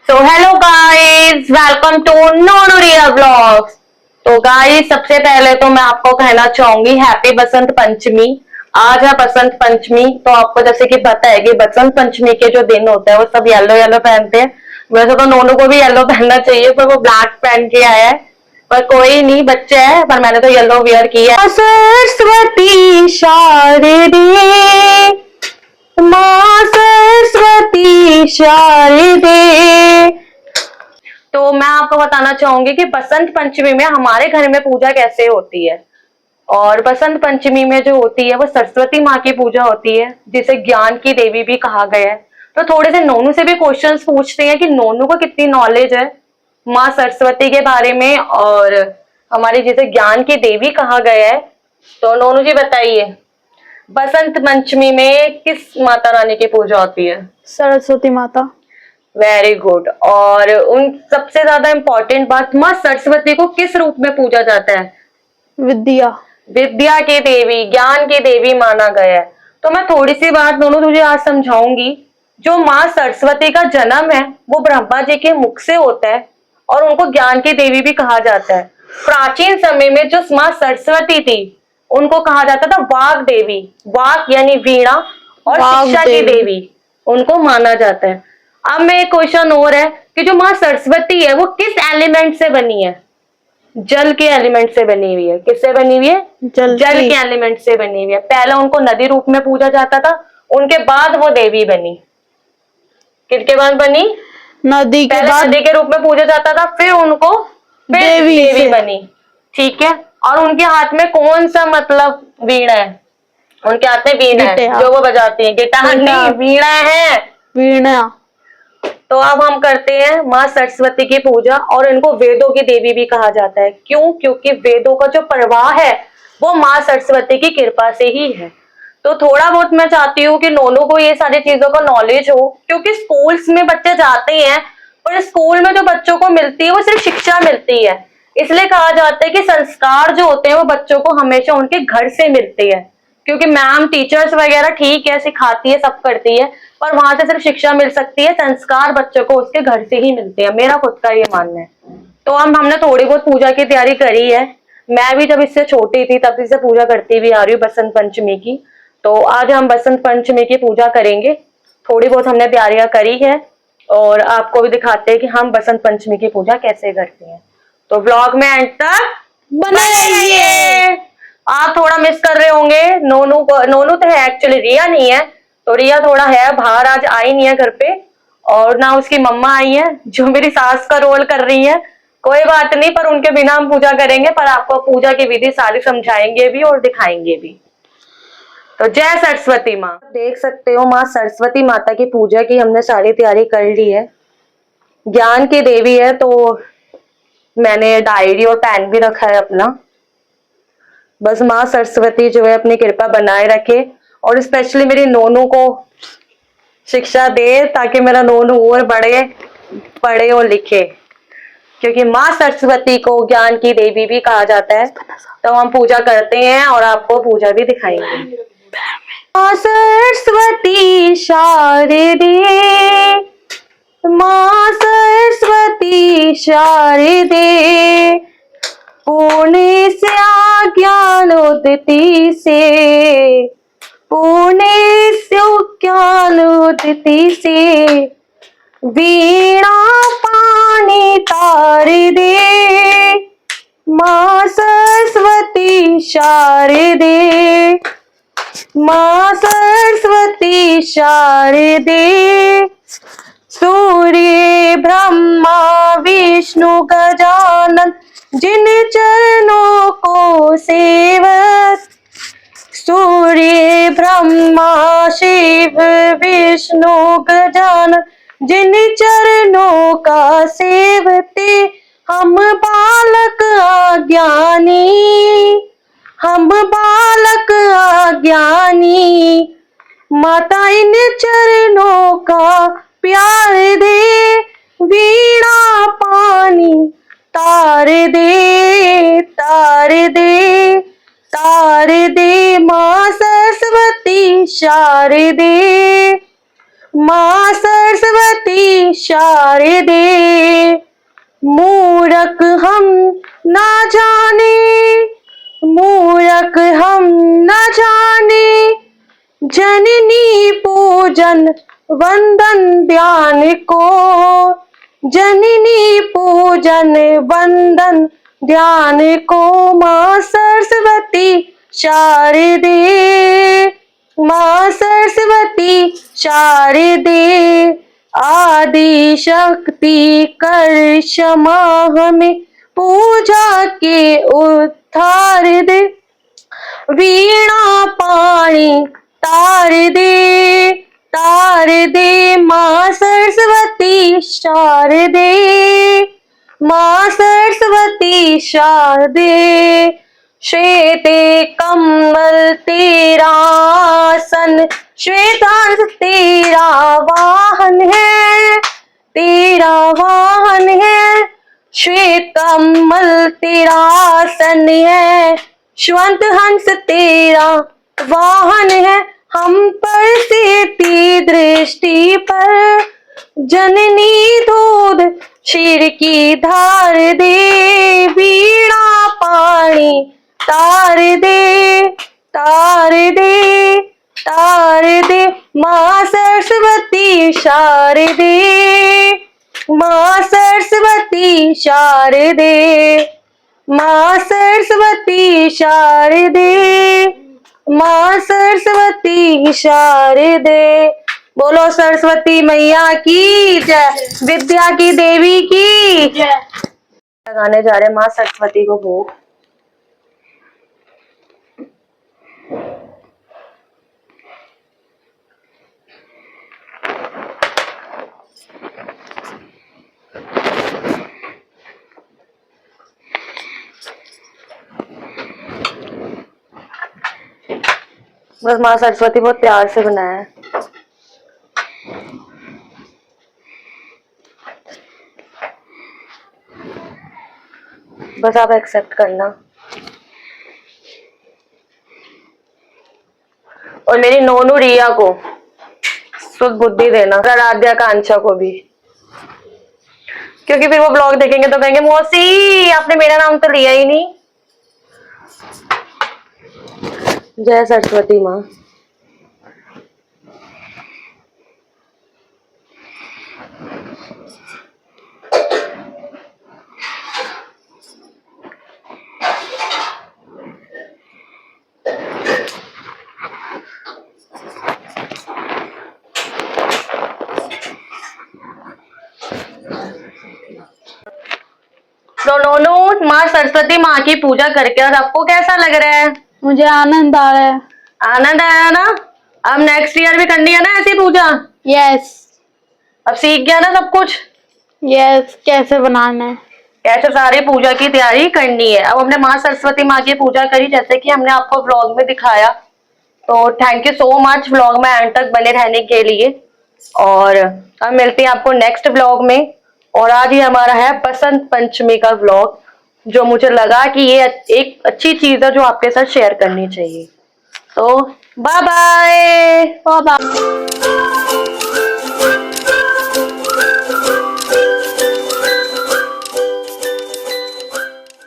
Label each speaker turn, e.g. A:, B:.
A: So hello guys, welcome to Nonu real blogs. तो guys, सबसे पहले तो मैं आपको कहना चाहूंगी हैप्पी बसंत पंचमी। आज है बसंत पंचमी। तो आपको जैसे कि पता है कि बसंत पंचमी के जो दिन होते हैं वो सब येलो येलो पहनते हैं। वैसे तो नोनू को भी येलो पहनना चाहिए, पर वो ब्लैक पहन के आया है। पर कोई नहीं, बच्चे है, पर मैंने तो येलो वियर किया है। सरस्वती शारदे, माँ सरस्वती शारदे। तो मैं आपको बताना चाहूंगी कि बसंत पंचमी में हमारे घर में पूजा कैसे होती है। और बसंत पंचमी में जो होती है वो सरस्वती माँ की पूजा होती है, जिसे ज्ञान की देवी भी कहा गया है। तो थोड़े से नोनू से भी क्वेश्चंस पूछते हैं कि नोनू को कितनी नॉलेज है माँ सरस्वती के बारे में, और हमारी जिसे ज्ञान की देवी कहा गया है। तो नोनू जी बताइए, बसंत पंचमी में किस माता रानी की पूजा होती है?
B: सरस्वती माता।
A: Very good. और उन सबसे ज्यादा इंपॉर्टेंट बात, माँ सरस्वती को किस रूप में पूजा जाता है?
B: विद्या।
A: विद्या की देवी, ज्ञान की देवी माना गया है। तो मैं थोड़ी सी बात दोनों तुझे आज समझाऊंगी। जो माँ सरस्वती का जन्म है वो ब्रह्मा जी के मुख से होता है, और उनको ज्ञान की देवी भी कहा जाता है। प्राचीन समय में जो माँ सरस्वती थी उनको कहा जाता था वाग देवी। वाग यानी वीणा, और
B: वाग
A: शिक्षा की
B: देवी।
A: देवी उनको माना जाता है। अब मैं एक क्वेश्चन और है कि जो माँ सरस्वती है वो किस एलिमेंट से बनी है? जल के एलिमेंट से बनी हुई है। किससे बनी हुई है?
B: जल
A: जल
B: की।
A: के एलिमेंट से बनी हुई है। पहले उनको नदी रूप में पूजा जाता था, उनके बाद वो देवी बनी। किसके बाद बनी?
B: नदी के
A: पहले
B: बाद
A: नदी के रूप में पूजा जाता था, फिर उनको
B: देवी
A: देवी
B: से।
A: बनी। ठीक है। और उनके हाथ में कौन सा मतलब वीणा है? उनके हाथ में वीणा है
B: गिटार।
A: जो वो बजाती है। गिटार नहीं, वीणा है।
B: वीणा।
A: तो अब हम करते हैं माँ सरस्वती की पूजा, और इनको वेदों की देवी भी कहा जाता है। क्यों? क्योंकि वेदों का जो प्रवाह है वो माँ सरस्वती की कृपा से ही है। तो थोड़ा बहुत मैं चाहती हूँ कि नोनू को ये सारी चीजों का नॉलेज हो, क्योंकि स्कूल्स में बच्चे जाते हैं, पर स्कूल में जो बच्चों को मिलती है वो सिर्फ शिक्षा मिलती है। इसलिए कहा जाता है कि संस्कार जो होते हैं वो बच्चों को हमेशा उनके घर से मिलते हैं। क्योंकि मैम टीचर्स वगैरह ठीक है, सिखाती है, सब करती है, पर वहां से सिर्फ शिक्षा मिल सकती है, संस्कार बच्चों को उसके घर से ही मिलते हैं। मेरा खुद का ये मानना है। तो हमने थोड़ी बहुत पूजा की तैयारी करी है। मैं भी जब इससे छोटी थी तब से पूजा करती हुई आ रही हूँ बसंत पंचमी की। तो आज हम बसंत पंचमी की पूजा करेंगे। थोड़ी बहुत हमने तैयारियां करी है, और आपको भी दिखाते हैं कि हम बसंत पंचमी की पूजा कैसे करते हैं। तो ब्लॉग में एंड तक
B: बने रहिए।
A: आप थोड़ा मिस कर रहे होंगे नोनू को। नोनू तो है एक्चुअली, रिया नहीं है। तो रिया थोड़ा है बाहर, आज आई नहीं है घर पे, और ना उसकी मम्मा आई है जो मेरी सास का रोल कर रही है। कोई बात नहीं, पर उनके बिना हम पूजा करेंगे, पर आपको पूजा की विधि सारी समझाएंगे भी और दिखाएंगे भी। तो जय सरस्वती माँ। देख सकते हो माँ सरस्वती माता की पूजा की हमने सारी तैयारी कर ली है। ज्ञान की देवी है, तो मैंने डायरी और पेन भी रखा है अपना। बस माँ सरस्वती जो है अपनी कृपा बनाए रखे, और स्पेशली मेरी नोनू को शिक्षा दे, ताकि मेरा नोनू और बड़े पढ़े और लिखे। क्योंकि माँ सरस्वती को ज्ञान की देवी भी कहा जाता है। तो हम पूजा करते हैं और आपको पूजा भी दिखाएंगे। माँ सरस्वती शारदे, माँ सरस्वती शारदे, पुण्य से ज्ञान उदिति से, पुण्य से ज्ञान उदिति से, वीणा पानी तार दे, माँ सरस्वती शारदे, माँ सरस्वती शारदे। सूर्य ब्रह्मा विष्णु गजानन जिन चरणों को सेवक, सूर्य ब्रह्मा शिव विष्णु गजानन जिन चरणों का सेवते, हम बालक अज्ञानी, हम बालक अज्ञानी, माता इन चरणों का प्यार दे, वीणा पानी तार दे, तार दे, तार दे, माँ सरस्वती शारदे। माँ सरस्वती शारदे, मूरख हम ना जाने, मूरख हम न जाने, जननी पूजन वंदन ध्यान को, जननी पूजन वंदन ध्यान को। माँ सरस्वती शारदे, माँ सरस्वती शारदे, आदि शक्ति कर क्षमा हमें, पूजा के उद्धार दे, वीणा पाणी तार दे, तार दे। माँ सरस्वती शारदे, माँ सरस्वती शारदे, श्वेते कमल तेरा आसन, श्वेतांश तेरा वाहन है, तेरा वाहन है, श्वेत कमल तेरा आसन है, श्वंत हंस तेरा वाहन है। हम पर से दृष्टि पर, जननी दूध क्षीर की धार दे, वीणा पाणी तार दे, तार दे, तार दे। माँ सरस्वती शारदे, माँ सरस्वती शारदे, माँ सरस्वती शारदे, माँ सरस्वती शारदे। बोलो सरस्वती मैया की जय, विद्या की देवी की जय। लगाने जा रहे हैं माँ सरस्वती को भोग। बस माँ सरस्वती बहुत प्यार से बनाया है। बस आप एक्सेप्ट करना और मेरी नोनू रिया को शुद्ध बुद्धि देना, आराध्या कांक्षा को भी, क्योंकि फिर वो ब्लॉग देखेंगे तो कहेंगे मौसी आपने मेरा नाम तो लिया ही नहीं। जय सरस्वती माँ। तो नोनू माँ सरस्वती माँ की पूजा करके और आपको कैसा लग रहा है?
B: मुझे आनंद आ रहा है।
A: आनंद आया ना? अब नेक्स्ट ईयर भी करनी है ना ऐसी पूजा?
B: यस
A: अब सीख गया ना सब कुछ?
B: यस, कैसे बनाना है,
A: कैसे सारी पूजा की तैयारी करनी है। अब हमने माँ सरस्वती माँ की पूजा करी जैसे कि हमने आपको व्लॉग में दिखाया। तो thank you so much vlog में एंड तक बने रहने के लिए। और अब मिलते हैं आपको नेक्स्ट व्लॉग में। और आज ही हमारा है बसंत पंचमी का व्लॉग, जो मुझे लगा कि ये एक अच्छी चीज है जो आपके साथ शेयर करनी चाहिए। तो बाय बाय।
B: बाय।